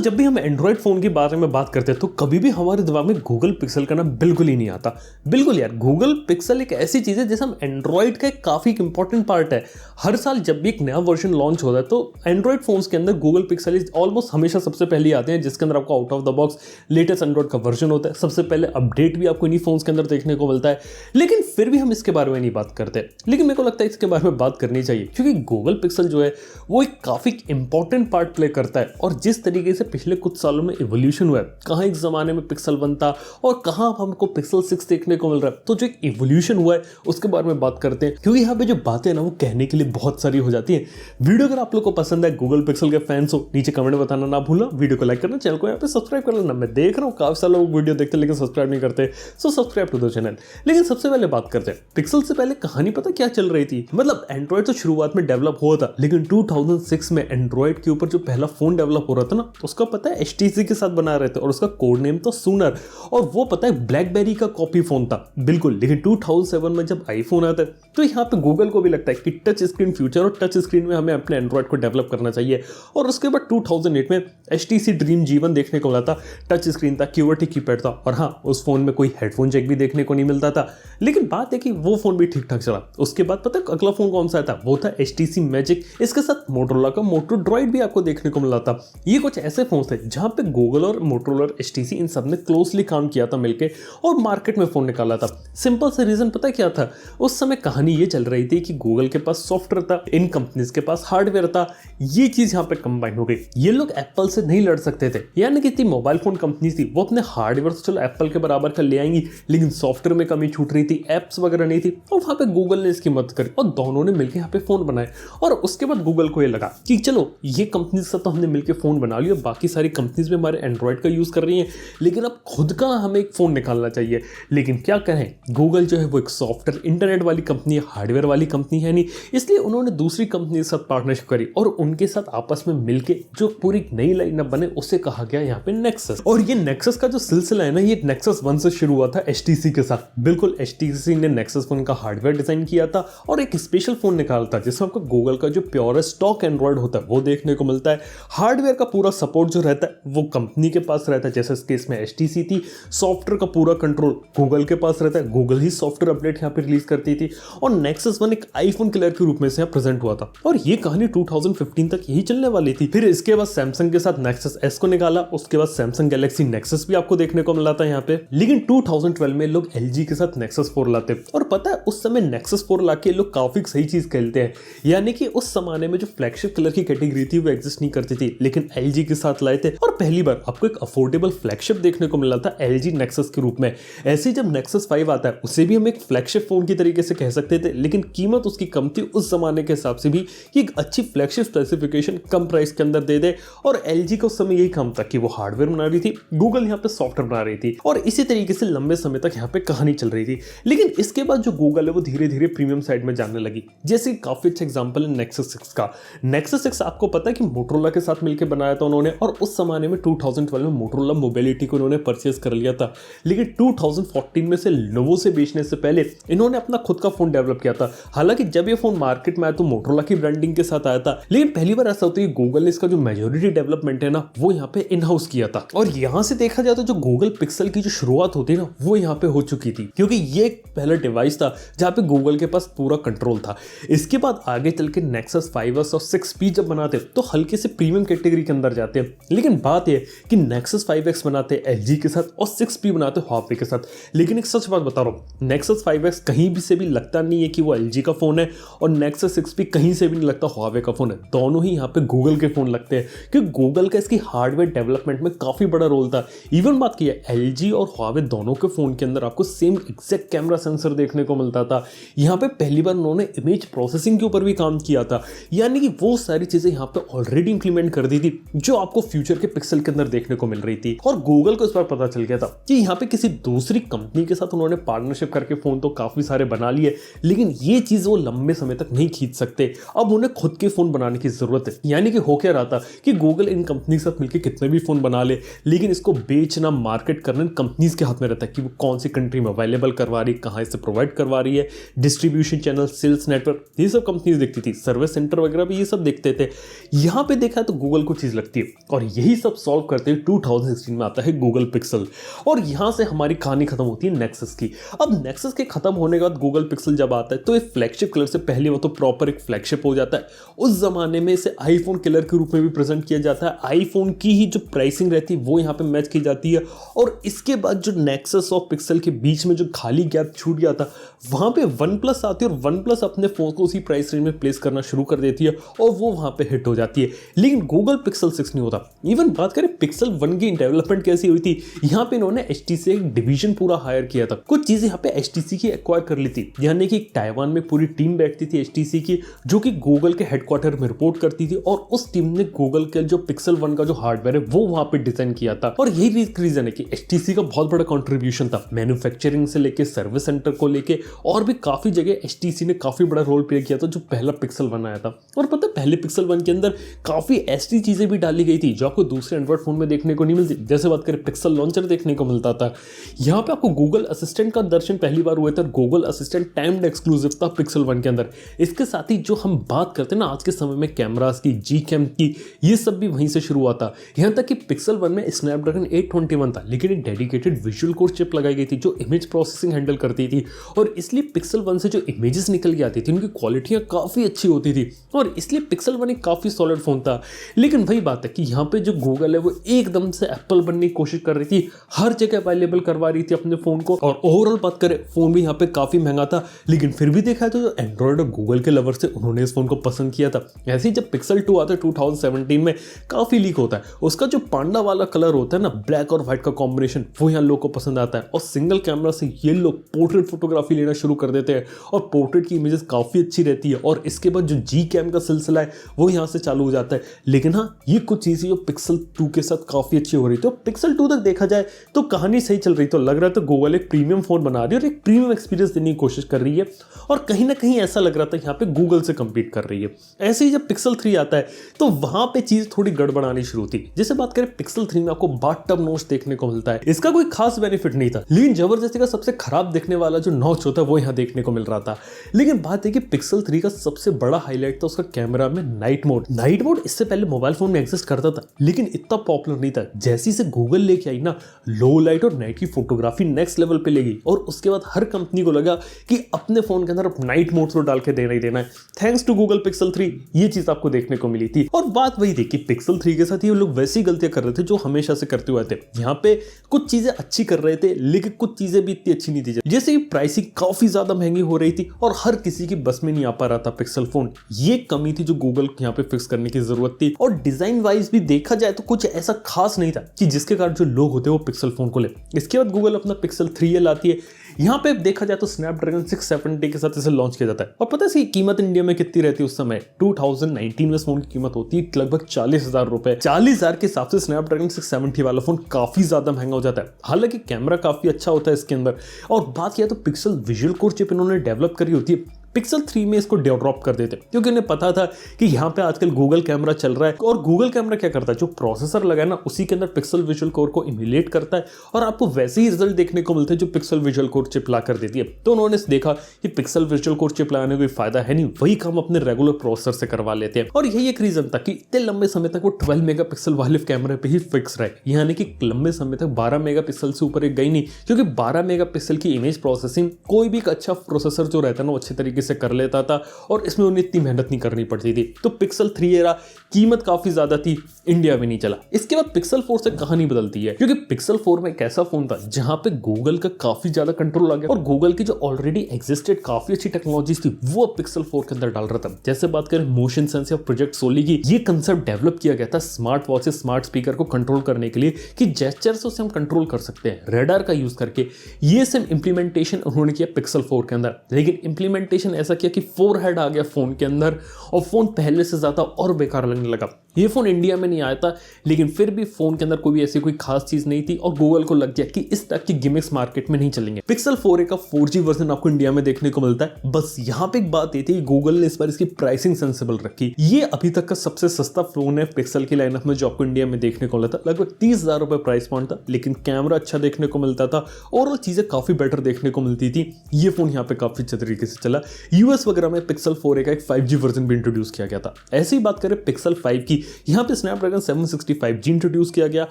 जब भी हम एंड्रॉइड फोन के बारे में बात करते हैं तो कभी भी हमारे दिमाग में गूगल पिक्सल का नाम बिल्कुल ही नहीं आता। बिल्कुल यार, गूगल पिक्सल एक ऐसी चीज है जैसे हम एंड्रॉइड का एक काफी इंपॉर्टेंट पार्ट है। हर साल जब भी एक नया वर्जन लॉन्च होता है तो एंड्रॉइड फोन्स के अंदर गूगल पिक्सल ऑलमोस्ट हमेशा सबसे पहले आते हैं, जिसके अंदर आपको out of the box latest Android का वर्जन होता है। सबसे पहले अपडेट भी आपको इन्हीं फोन्स के अंदर देखने को मिलता है, लेकिन फिर भी हम इसके बारे में नहीं बात करते। लेकिन मेरे को लगता है इसके बारे में बात करनी चाहिए, क्योंकि गूगल पिक्सल जो है वो एक काफी इंपॉर्टेंट पार्ट प्ले करता है। और जिस तरीके से पिछले कुछ सालों में इवोल्यूशन हुआ है, कहाँ एक जमाने में पिक्सल 1 था और कहाँ अब हमको पिक्सल 6 देखने को मिल रहा है, तो जो एक इवोल्यूशन हुआ है उसके बारे में बात करते हैं। क्योंकि यहाँ पे जो बातें ना वो कहने के लिए बहुत सारी हो जाती है। वीडियो अगर आप लोग को पसंद है, गूगल पिक्सल के फैंस हो, नीचे कमेंट बताना ना भूलना। वीडियो को लाइक करना, चैनल को यहाँ पे सब्सक्राइब कर लेना। मैं देख रहा हूँ काफी सारे लोग वीडियो देखते लेकिन सब्सक्राइब नहीं करते, so subscribe to the channel. लेकिन सबसे पहले बात करते हैं पिक्सल से पहले कहानी पता क्या चल रही थी। मतलब एंड्रॉइड तो शुरुआत में डेवलप हुआ था, लेकिन 2006 में एंड्रॉइड के ऊपर जो पहला फोन डेवलप हो रहा था ना, उसका पता है HTC के साथ बना रहे थे और उसका कोड नेम था सूनर। और वो पता है ब्लैकबेरी का कॉपी फोन था बिल्कुल। लेकिन 2007 में जब आईफोन आता है तो यहाँ पे गूगल को भी लगता है कि टच स्क्रीन फ्यूचर और टच स्क्रीन में हमें अपने एंड्रॉइड को डेवलप करना चाहिए। और उसके बाद 2008 में HTC ड्रीम G1 देखने को मिला था। टच स्क्रीन था, QWERTY कीपैड था, और हाँ उस फोन में कोई हेडफोन जैक भी देखने को नहीं मिलता था। लेकिन बात है कि वो फोन भी ठीक ठाक चला। उसके बाद पता है अगला फोन कौन सा था, वो था HTC मैजिक। इसके साथ मोटोरोला का मोटो ड्रॉइड भी आपको देखने को मिला था। ये कुछ ऐसे फोन थे जहां पे गूगल और मोटोरोला और HTC इन सब ने क्लोजली काम किया था मिलके और मार्केट में फोन निकाला था। सिंपल सा रीजन पता है क्या था, उस समय कहानी ये चल रही थी कि गूगल के पास सॉफ्टवेयर था, इन कंपनीज के पास हार्डवेयर था। ये चीज यहाँ पे कंबाइन हो गई। ये लोग एप्पल से नहीं लड़ सकते थे, यानी कि इतनी मोबाइल फोन कंपनी थी वो अपने हार्डवेयर तो चलो एप्पल के बराबर का ले आएंगी, लेकिन सॉफ्टवेयर में कमी छूट रही थी, एप्स वगैरह नहीं थी। और वहां पे गूगल ने इसकी मदद करी और दोनों ने मिलकर यहाँ पे फोन बनाए। और उसके बाद गूगल को ये लगा कि चलो ये कंपनी से तो हमने मिलकर फोन बना लिया, बाकी सारी कंपनीज में हमारे एंड्रॉइड का यूज कर रही हैं, लेकिन अब खुद का हमें एक फोन निकालना चाहिए। लेकिन क्या करें, गूगल जो है वो एक सॉफ्टवेयर इंटरनेट वाली कंपनी है, हार्डवेयर वाली कंपनी है नहीं। इसलिए उन्होंने दूसरी कंपनी के साथ पार्टनरशिप करी और उनके साथ आपस में मिलके जो पूरी नई लाइनअप बने उसे कहा गया यहाँ पे नेक्सस। और ये नेक्सस का जो सिलसिला है ना, ये नेक्सस 1 से शुरू हुआ था HTC के साथ। बिल्कुल HTC ने नेक्सस 1 का हार्डवेयर डिजाइन किया था और एक स्पेशल फोन निकाला था जिसमें आपको गूगल का जो प्योर स्टॉक एंड्रॉइड होता है वो देखने को मिलता है। हार्डवेयर का पूरा सपोर्ट जो रहता है वो कंपनी के पास रहता है, जैसे इस केस में HTC थी। सॉफ्टवेयर का पूरा कंट्रोल गूगल के पास रहता है, गूगल ही सॉफ्टवेयर अपडेट यहाँ पे रिलीज करती थी। और नेक्सस 1 एक आईफोन किलर के रूप में से यहाँ प्रेजेंट हुआ था और ये कहानी 2015 तक यही चलने वाली थी। फिर इसके बाद सैमसंग के साथ नेक्सस S को निकाला, उसके बाद सैमसंग गैलेक्सी नेक्सस भी आपको देखने को मिला था यहाँ पे। लेकिन 2012 में लोग LG के साथ नेक्सस 4 लाते और पता है उस समय नेक्सस 4 लाके लोग काफी सही चीज खेलते हैं, यानी कि उस जमाने में जो फ्लैगशिप कलर की कैटेगरी थी वो एग्जिस्ट नहीं करती थी, लेकिन LG के साथ लाए थे और पहली बार आपको एक अफोर्डेबल फ्लैगशिप देखने को मिला था LG नेक्सस के रूप में। ऐसे जब नेक्सस 5 आता है उसे भी हम एक फ्लैगशिप फोन की तरीके से कह सकते थे, लेकिन कीमत उसकी कम थी उस जमाने के हिसाब से भी कि एक अच्छी फ्लैगशिप स्पेसिफिकेशन कम प्राइस के अंदर दे दे। और LG का उस समय यही काम था कि वो हार्डवेयर बना रही थी, गूगल यहाँ पे सॉफ्टवेयर बना रही थी और इसी तरीके से लंबे समय तक यहाँ पे कहानी चल रही थी। लेकिन इसके बाद जो गूगल है वो धीरे धीरे प्रीमियम साइड में जाने लगी। जैसे काफी अच्छा एग्जांपल है नेक्सस 6 का। नेक्सस 6 आपको पता है कि मोटोरोला के साथ मिलकर बनाया था उन्होंने और उस जमाने में 2012 में मोटोरोला मोबिलिटी को उन्होंने परचेज कर लिया था। लेकिन 2014 में से लोवो से बेचने से पहले इन्होंने अपना खुद का फोन डेवलप किया था। हालांकि जब ये फोन मार्केट में आया तो मोटोरोला की ब्रांडिंग के साथ आया था, लेकिन पहली बार ऐसा होता है कि गूगल ने इसका जो मेजॉरिटी डेवलपमेंट है ना वो यहाँ पे इन हाउस किया था। और यहाँ से देखा जाए तो जो गूगल पिक्सल की जो शुरुआत होती है ना वो यहाँ पे हो चुकी थी, क्योंकि ये एक पहला डिवाइस था जहाँ पे गूगल के पास पूरा कंट्रोल था। इसके बाद आगे चल के नेक्सस 5S और 6P जब बनाते तो हल्के से प्रीमियम कैटेगरी के अंदर जाते हैं। लेकिन बात यह कि नेक्सस 5X बनाते LG के साथ और 6P बनाते Huawei के साथ। लेकिन एक सच बात बता रहा हूँ, नेक्सस 5X कहीं भी से भी लगता नहीं है कि वो LG का फोन है और नेक्सस 6P कहीं से भी नहीं लगता Huawei का फोन है। दोनों ही यहाँ पे गूगल के फोन लगते हैं, क्योंकि गूगल का इसकी हार्डवेयर डेवलपमेंट में काफी बड़ा रोल था। इवन बात की LG और Huawei दोनों के फोन के अंदर आपको सेम एग्जैक्ट कैमरा सेंसर देखने को मिलता था। यहाँ पे पहली बार उन्होंने इमेज प्रोसेसिंग के ऊपर भी काम किया था, यानी कि वो सारी चीजें यहाँ पे ऑलरेडी इंप्लीमेंट कर दी थी जो आपको फ्यूचर के पिक्सल के अंदर देखने को मिल रही थी। और गूगल को इस बार पता चल गया था कि यहाँ पे किसी दूसरी कंपनी के साथ उन्होंने पार्टनरशिप करके फोन तो काफी सारे बना लिए, लेकिन ये चीज वो लंबे समय तक नहीं खींच सकते। अब उन्हें खुद के फोन बनाने की जरूरत है। यानी कि हो क्या रहा था कि गूगल इन कंपनी के साथ मिलकर कितने भी फोन बना ले, लेकिन इसको बेचना मार्केट करना कंपनीज के हाथ में रहता है कि वो कौन सी कंट्री में अवेलेबल करवा रही, कहाँ इसे प्रोवाइड करवा रही है, डिस्ट्रीब्यूशन चैनल, सेल्स नेटवर्क, ये सब कंपनीज देखती थी, सर्विस सेंटर वगैरह भी ये सब देखते थे। यहाँ पे देखा तो गूगल को चीज लगती है और यही सब सॉल्व करते हुए 2016 में आता है गूगल पिक्सल और यहाँ से हमारी कहानी खत्म होती है नेक्सस की। अब नेक्सस के खत्म होने के बाद गूगल पिक्सल जब आता है तो एक फ्लैगशिप कलर से पहले वो तो प्रॉपर एक फ्लैगशिप हो जाता है। उस जमाने में इसे आईफोन किलर के रूप में भी प्रेजेंट किया जाता है। आईफोन की ही जो प्राइसिंग रहती है वो यहाँ पे मैच की जाती है और इसके बाद जो नेक्सस और पिक्सल के बीच में जो खाली गैप छूट गया था वहाँ पे वन प्लस आती है और वन प्लस अपने फोन को उसी प्राइस रेंज में प्लेस करना शुरू कर देती है और वो वहाँ पे हिट हो जाती है। लेकिन गूगल पिक्सल 6 नहीं होता। इवन बात करें पिक्सल 1 की डेवलपमेंट कैसी हुई थी, यहाँ पे इन्होंने HTC से एक डिवीजन पूरा हायर किया था। कुछ चीजें यहाँ पे HTC की एक्वायर कर ली थी, यानी कि ताइवान में पूरी टीम बैठती थी HTC की जो कि गूगल के हेडक्वार्टर में रिपोर्ट करती थी और उस टीम ने गूगल के जो पिक्सल 1 का जो हार्डवेयर है वो वहाँ पे डिजाइन किया था। और यही रीजन है कि HTC का बहुत बड़ा कॉन्ट्रीब्यूशन था मैन्युफैक्चरिंग से लेके सर्विस सेंटर को लेके और भी काफी जगह HTC ने काफी बड़ा रोल प्ले किया था जो पहला पिक्सल 1 आया था। और पता है पहले पिक्सल 1 के अंदर काफी ऐसी चीजें भी डाली गई थी जो आपको दूसरे एंड्रॉइड फोन में देखने को नहीं मिलती। जैसे बात करें पिक्सल लॉन्चर देखने को मिलता था, यहाँ पे आपको गूगल असिस्टेंट का दर्शन पहली बार हुआ था। गूगल असिस्टेंट टाइम्ड एक्सक्लूसिव था पिक्सल 1 के अंदर। इसके साथ ही जो हम बात करते हैं ना आज के समय में कैमरास की, जी कैम की, ये सब भी वहीं से शुरू हुआ था। यहाँ तक कि पिक्सल 1 में स्नैपड्रैगन 821 था लेकिन एक डेडिकेटेड विजुअल कोर चिप लगाई गई थी जो इमेज प्रोसेसिंग हैंडल करती थी और इसलिए पिक्सल 1 से जो इमेजेस निकल के आती थी उनकी क्वालिटियां काफी अच्छी होती थी और इसलिए पिक्सल 1 एक काफी सॉलिड फोन था। लेकिन वही बात है कि यहाँ पे जो गूगल है वो एकदम से एप्पल बनने की कोशिश कर रही थी, हर जगह अवेलेबल करवा रही थी अपने फोन को। और ओवरऑल बात करें फोन भी यहाँ पे काफी महंगा था लेकिन फिर भी देखा तो जो एंड्रॉइड और गूगल के लवर्स थे उन्होंने इस फोन को पसंद किया था। ऐसे ही जब पिक्सल 2 आता है 2017 में काफी लीक होता है, उसका जो पांडा वाला कलर होता है ना ब्लैक और व्हाइट का कॉम्बिनेशन वो यहाँ लोग को पसंद आता है और सिंगल कैमरा से ये लोग पोर्ट्रेट फोटोग्राफी लेना शुरू कर देते हैं और पोर्ट्रेट की इमेजेस काफी अच्छी रहती है और इसके बाद जो जी कैम का सिलसिला है वो यहाँ से चालू हो जाता है। लेकिन हाँ ये कुछ चीजें जो पिक्सल 2 के साथ काफी अच्छी हो रही थी। पिक्सल 2 तक देखा जाए तो कहानी सही चल रही, तो लग रहा था गूगल एक प्रीमियम फोन बना रही है और एक प्रीमियम एक्सपीरियंस देने की कोशिश कर रही है और कहीं ना कहीं ऐसा लग रहा था यहाँ पे गूगल से कंपीट कर रही है। ऐसे ही जब पिक्सल 3 आता है तो वहां पे चीज थोड़ी गड़बड़ानी शुरू होती। जैसे बात करें पिक्सल 3 में आपको बाथटब नोच देखने को मिलता है, इसका कोई खास बेनिफिट नहीं था लेकिन जबरदस्ती का सबसे खराब देखने वाला जो नॉच होता है वो यहाँ देखने को मिल रहा था। लेकिन बात है कि पिक्सल 3 का सबसे बड़ा हाईलाइट था उसका कैमरा में नाइट मोड। नाइट मोड इससे पहले मोबाइल फोन में एग्जिस्ट करता था लेकिन इतना पॉपुलर नहीं था। जैसे से गूगल लेके आई ना लो लाइट और नाइट की फोटोग्राफी नेक्स्ट लेवल पे ले गई और उसके बाद हर कंपनी को लगा कि अपने फोन के अंदर नाइट मोड तो डाल के देना ही देना है। थैंक्स टू गूगल पिक्सल 3 ये चीज आपको देखने को मिली थी। और बात वही थी कि पिक्सल 3 के साथ ये लोग वैसी गलतियां कर रहे थे जो हमेशा से करते हुए थे। यहाँ पे कुछ चीजें अच्छी कर रहे थे लेकिन कुछ चीजें भी इतनी अच्छी नहीं थी। जैसे कि प्राइसिंग काफी ज्यादा महंगी हो रही थी और हर किसी की बस में नहीं आ पा रहा था पिक्सल फोन। ये कमी थी जो गूगल यहाँ पे फिक्स करने की जरूरत थी। और डिजाइन वाइज भी देखा जाए तो कुछ ऐसा खास नहीं था कि जिसके कारण जो लोग होते वो पिक्सल फोन को ले। इसके बाद गूगल अपना पिक्सल 3 लाती है। यहाँ पे देखा जाए तो स्नैपड्रैगन 670 के साथ इसे लॉन्च किया जाता है और पता है इसकी कीमत इंडिया में कितनी रहती है उस समय 2019 में इस फोन की कीमत होती है लगभग 40,000 रुपए। 40,000 के हिसाब से स्नैपड्रैगन 670 वाला फोन काफी ज्यादा महंगा हो जाता है। हालांकि कैमरा काफी अच्छा होता है इसके अंदर। और बात किया तो पिक्सल विजुअल कोर चिप इन्होंने डेवलप करी होती है, पिक्सल 3 में इसको ड्रॉप कर देते क्योंकि उन्हें पता था कि यहाँ पे आजकल गूगल कैमरा चल रहा है और गूगल कैमरा क्या करता है जो प्रोसेसर लगा है ना उसी के अंदर पिक्सल विजुअल कोर को इम्यूलेट करता है और आपको वैसे ही रिजल्ट देखने को मिलते हैं जो पिक्सल विजुअल कोर चिप ला कर देती है। तो उन्होंने देखा कि पिक्सल विजुअल कोर चिप लगाने का कोई फायदा है नहीं, वही काम अपने रेगुलर प्रोसेसर से करवा लेते हैं। और यही एक रीजन था कि इतने लंबे समय तक वो 12 मेगापिक्सल वाले कैमरे पे ही फिक्स रहे, यानी कि लंबे समय तक 12 मेगापिक्सल से ऊपर एक गई नहीं क्योंकि 12 मेगापिक्सल की इमेज प्रोसेसिंग कोई भी अच्छा प्रोसेसर जो रहता है ना वो अच्छे तरीके से कर लेता था और इसमें उन्हें इतनी मेहनत नहीं करनी पड़ती थी। तो पिक्सल 3 एरा कीमत काफी ज्यादा थी, इंडिया में नहीं चला। इसके बाद पिक्सल 4 से कहानी बदलती है क्योंकि पिक्सल 4 में एक ऐसा फोन था जहां पे गूगल का काफी ज्यादा कंट्रोल आ गया और गूगल की जो ऑलरेडी एग्जिस्टेड काफी अच्छी टेक्नोलॉजीज थी वो पिक्सल 4 के अंदर डाल रहा था। जैसे बात करें मोशन सेंस या प्रोजेक्ट सोली की, ये कंसेप्ट डेवलप किया गया था स्मार्ट वॉच से स्मार्ट स्पीकर को कंट्रोल करने के लिए कि जेस्चर से उसे हम कंट्रोल कर सकते हैं रेडार का यूज करके। ये सेम इंप्लीमेंटेशन उन्होंने किया पिक्सल 4 के अंदर, लेकिन इंप्लीमेंटेशन ऐसा किया कि 4 हेड आ गया फोन के अंदर और फोन पहले से ज्यादा और बेकार लगने लगा। ये फोन इंडिया में नहीं आया था लेकिन फिर भी फोन के अंदर कोई ऐसी कोई खास चीज नहीं थी और गूगल को लग गया कि इस टाइप की गिमिक्स मार्केट में नहीं चलेंगे। पिक्सल 4a का 4G वर्जन आपको इंडिया में देखने को मिलता है। बस यहाँ पे एक बात ये थी, गूगल ने इस बार इसकी प्राइसिंग सेंसिबल रखी। ये अभी तक का सबसे सस्ता फोन है पिक्सल की लाइनअप में जो आपको इंडिया में देखने को मिलता था। लगभग 30,000 रुपए प्राइस पॉइंट था लेकिन कैमरा अच्छा देखने को मिलता था और चीजें काफी बेटर देखने को मिलती थी। ये फोन यहाँ पे काफी अच्छे तरीके से चला। यूएस वगैरह में पिक्सल 4a का एक 5G वर्जन भी इंट्रोड्यूस किया गया था। ऐसी बात करें पिक्सल 5 की, यहाँ पे स्नैपड्रैगन 765G इंट्रोड्यूस किया गया।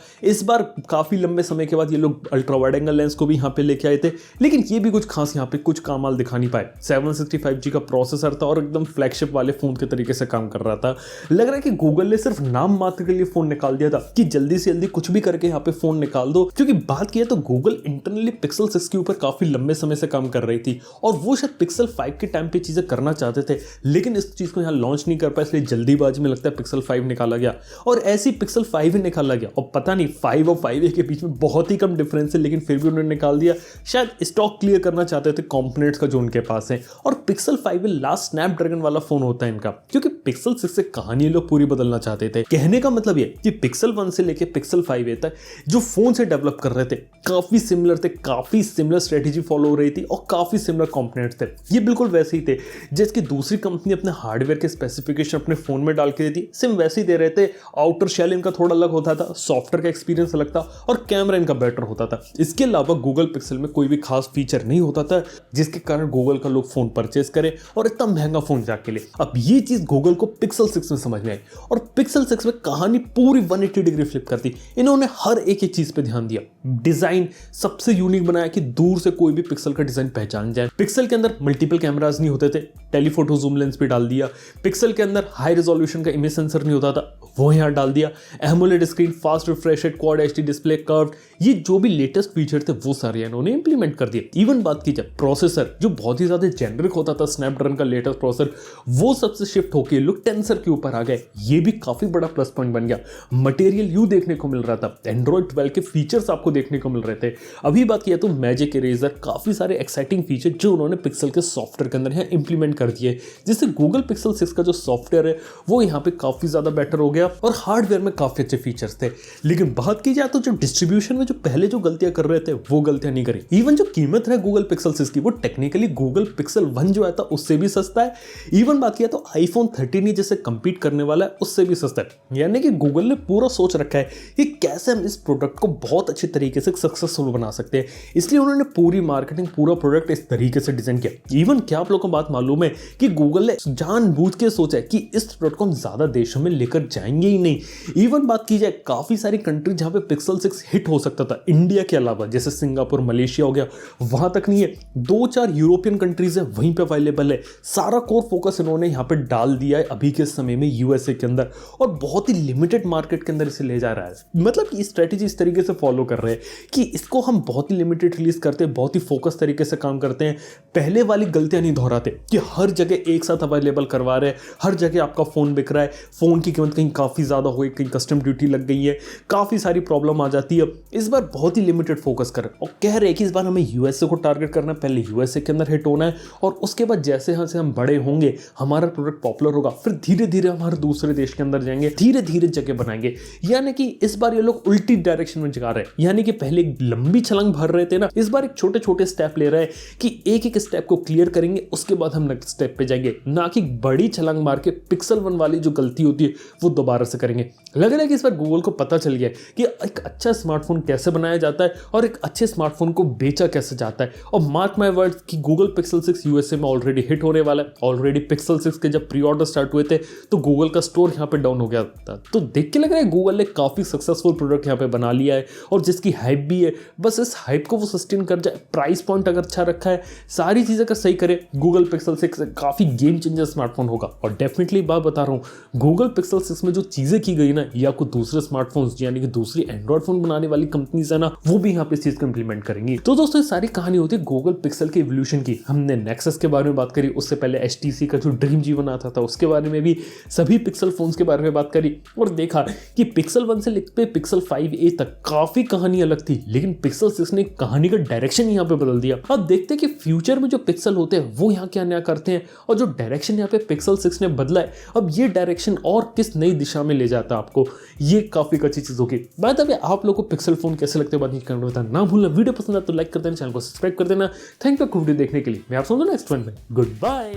इस बार काफी लंबे समय के बाद ये लोग अल्ट्रा वाइड एंगल लेंस को भी यहाँ पे लेके आए थे, लेकिन ये भी कुछ खास यहाँ पे कुछ कमाल दिखा नहीं पाए। 765G का प्रोसेसर था और एकदम फ्लैगशिप वाले फोन के तरीके से काम कर रहा था। लग रहा है कि गूगल ने सिर्फ नाम मात्र के लिए फोन निकाल दिया था कि जल्दी से जल्दी कुछ भी करके यहाँ पे फोन निकाल दो, क्योंकि बात की है तो गूगल इंटरनली पिक्सल 6 के ऊपर काफी लंबे समय से काम कर रही थी और वो शायद पिक्सल 5 के टाइम पे चीजें करना चाहते थे, लेकिन इस चीज को यहाँ लॉन्च नहीं कर पाए, इसलिए जल्दीबाजी में लगता है पिक्सल 5 निकाला गया और ऐसी पिक्सल 5 ही निकाला गया। और पता नहीं 5 और 5A के बीच में बहुत ही कम डिफरेंस है, लेकिन फिर भी उन्होंने निकाल दिया। शायद स्टॉक क्लियर करना चाहते थे कंपोनेंट्स का जो उनके पास है। और पिक्सल 5 लास्ट स्नैपड्रैगन वाला फोन होता है इनका, क्योंकि पिक्सल 6 से कहानी लोग पूरी बदलना चाहते थे। कहने का मतलब ये कि पिक्सल 1 से लेके पिक्सल 5A तक जो फोन से डेवलप कर रहे थे काफी सिमिलर थे, काफी सिमिलर स्ट्रेटेजी फॉलो हो रही थी और काफी सिमिलर कंपोनेंट्स थे। ये बिल्कुल वैसे ही थे जिसकी दूसरी कंपनी अपने हार्डवेयर के स्पेसिफिकेशन अपने फोन में डाल के देती, सिम वैसे ही दे रहे थे। आउटर शेल इनका थोड़ा अलग होता था, सॉफ्टवेयर का एक्सपीरियंस अलग था और कैमरा इनका बेटर होता था। इसके अलावा गूगल पिक्सल में कोई भी खास फीचर नहीं होता था जिसके कारण गूगल का लोग फोन परचेस करे और इतना महंगा फोन जाके ले। अब ये चीज गूगल को पिक्सल 6 में समझ में आई और पिक्सल 6 में कहानी पूरी 180 डिग्री फ्लिप कर दी। इन्होंने हर एक चीज पे ध्यान दिया। डिजाइन सबसे यूनिक बनाया कि दूर से कोई भी पिक्सल का डिजाइन पहचान जाए। पिक्सल के अंदर मल्टीपल कैमरास नहीं होते थे, टेलीफोटो जूम लेंस भी डाल दिया। पिक्सल के अंदर हाई रेजोल्यूशन का इमेज सेंसर नहीं होता था, वो यहां डाल दिया। AMOLED screen, fast refresh rate, quad HD display, curved, ये जो भी लेटेस्ट फीचर थे वो सारे इन्होंने इंप्लीमेंट कर दिए। इवन बात की जाए प्रोसेसर जो बहुत ही ज्यादा जेनरिक होता था, स्नैपड्रैगन का लेटेस्ट प्रोसेसर, वो सबसे शिफ्ट होकर लोग टेंसर के ऊपर आ गए। ये भी काफी बड़ा प्लस पॉइंट बन गया। मटेरियल यू देखने को मिल रहा था, एंड्रॉइड 12 के फीचर्स आपको देखने को मिल रहे थे। अभी बात किया तो मैजिक इरेजर, काफी सारे एक्साइटिंग फीचर जो उन्होंने पिक्सल के सॉफ्टवेयर के अंदर यहाँ इंप्लीमेंट कर दिए, जिससे गूगल पिक्सल 6 का जो सॉफ्टवेयर है वो यहाँ पे काफी ज्यादा बेटर हो गया और हार्डवेयर में काफी अच्छे फीचर्स थे। लेकिन बात की जाए तो जो डिस्ट्रीब्यूशन में जो पहले जो गलतियां कर रहे थे वो गलतियां नहीं करी। इवन जो कीमत है गूगल पिक्सल 6 की वो टेक्निकली गूगल पिक्सल 1 जो आया था उससे भी सस्ता है। इवन बात किया तो आईफोन 13 जैसे कंपीट करने वाला है उससे भी सस्ता है। यानी कि गूगल ने पूरा सोच रखा है कि कैसे हम इस प्रोडक्ट को बहुत अच्छे तरीके से सक्सेसफुल बना सकते हैं, इसलिए उन्होंने पूरी मार्केटिंग, पूरा प्रोडक्ट इस तरीके से डिजाइन किया। इवन क्या आप लोगों को बात मालूम है कि गूगल ने जानबूझ के सोचा है कि इस प्रोडक्ट को हम ज्यादा देशों में लेकर जाएंगे ही नहीं। इवन बात की जाए काफी सारी कंट्री जहां पे पिक्सल 6 हिट हो सकता था इंडिया के अलावा, जैसे सिंगापुर, मलेशिया हो गया, वहां तक नहीं है। 2-4 यूरोपियन कंट्रीज है वहीं पे अवेलेबल है। सारा कोर फोकस इन्होंने यहाँ पे डाल दिया है अभी के समय में यूएसए के अंदर और बहुत ही लिमिटेड मार्केट के अंदर इसे ले जा रहा है। मतलब कि स्ट्रेटेजी इस तरीके से फॉलो कर रहे हैं कि इसको हम बहुत ही लिमिटेड रिलीज करते हैं, बहुत ही फोकस तरीके से काम करते हैं। पहले वाली गलतियां नहीं दोहराते कि हर जगह एक साथ अवेलेबल करवा रहे हैं, हर जगह आपका फोन बिक रहा है, फोन की कीमत कहीं काफी ज्यादा हो गई, कहीं कस्टम ड्यूटी लग गई है, काफी सारी प्रॉब्लम आ जाती है। इस बार बहुत ही लिमिटेड फोकस कर और कह रहे हैं कि इस बार हमें यूएसए को टारगेट करना है, पहले यूएसए के अंदर हिट होना है और उसके बाद जैसे यहाँ से हम बड़े होंगे, हमारा प्रोडक्ट पॉपुलर होगा, फिर धीरे धीरे हमारे दूसरे देश के अंदर जाएंगे, धीरे धीरे जगह बनाएंगे। यानी कि इस बार ये लोग उल्टी डायरेक्शन में जा रहे हैं। यानी कि पहले एक लंबी छलांग भर रहे थे ना, इस बार एक छोटे छोटे स्टेप ले रहे हैं कि एक एक स्टेप को क्लियर करेंगे, उसके बाद हम नेक्स्ट स्टेप पे जाएंगे, ना कि बड़ी छलांग मार के पिक्सल 1 वाली जो गलती होती है वो दोबारा से करेंगे। लग रहा है कि इस बार गूगल को पता चल गया कि एक अच्छा स्मार्टफोन कैसे बनाया जाता है और एक अच्छे स्मार्टफोन को बेचा कैसे जाता है। और मार्क माय वर्ड्स कि गूगल पिक्सल 6 यूएसए में ऑलरेडी हिट होने वाला है। ऑलरेडी पिक्सल 6 के जब प्री ऑर्डर स्टार्ट हुए थे तो गूगल का स्टोर यहाँ पे डाउन हो गया था। तो देख के लग रहा है गूगल ने काफी सक्सेसफुल प्रोडक्ट यहाँ पे बना लिया है और जिसकी हाइप भी है। बस इस हाइप को वो सस्टेन कर जाए, प्राइस पॉइंट अगर अच्छा रखा है, सारी चीजें अगर सही करे, गूगल पिक्सल 6 काफी गेम चेंजर स्मार्टफोन होगा। और डेफिनेटली बात बता रहा हूँ, गूगल पिक्सल 6 में जो चीजें की गई ना, या कुछ दूसरे स्मार्टफोन्स यानी कि दूसरी एंड्रॉइड फोन बनाने वाली कंपनीज है ना, वो भी यहाँ पे इस चीज को इंप्लीमेंट करेंगी। तो दोस्तों ये सारी कहानी होती है गूगल पिक्सल के इवोल्यूशन की। हमने नेक्सस के बारे में बात करी, उससे पहले HTC का जो ड्रीम जीवन आता था उसके बारे में भी, सभी पिक्सल फोन्स के बारे में बात करी और देखा कि पिक्सल 1 से लेकर पिक्सल 5A तक काफी कहानी अलग थी, लेकिन पिक्सल 6 ने कहानी का डायरेक्शन यहाँ पे बदल दिया। अब देखते हैं कि फ्यूचर में जो पिक्सल होते हैं वो यहाँ क्या नया करते हैं और जो डायरेक्शन यहाँ पे पिक्सल 6 ने बदला है, अब ये डायरेक्शन और किस नई दिशा में ले जाता है आपको, ये काफी अच्छी चीज होगी। बात अब आप लोगों को पिक्सल फोन कैसे लगते हैं बात नीचे कमेंट में बताना ना भूलना। वीडियो पसंद आए तो लाइक कर देना, चैनल को सब्सक्राइब कर देना। थैंक यू वीडियो देखने के लिए। मैं आप सुनूंगा नेक्स्ट वन में। Good bye.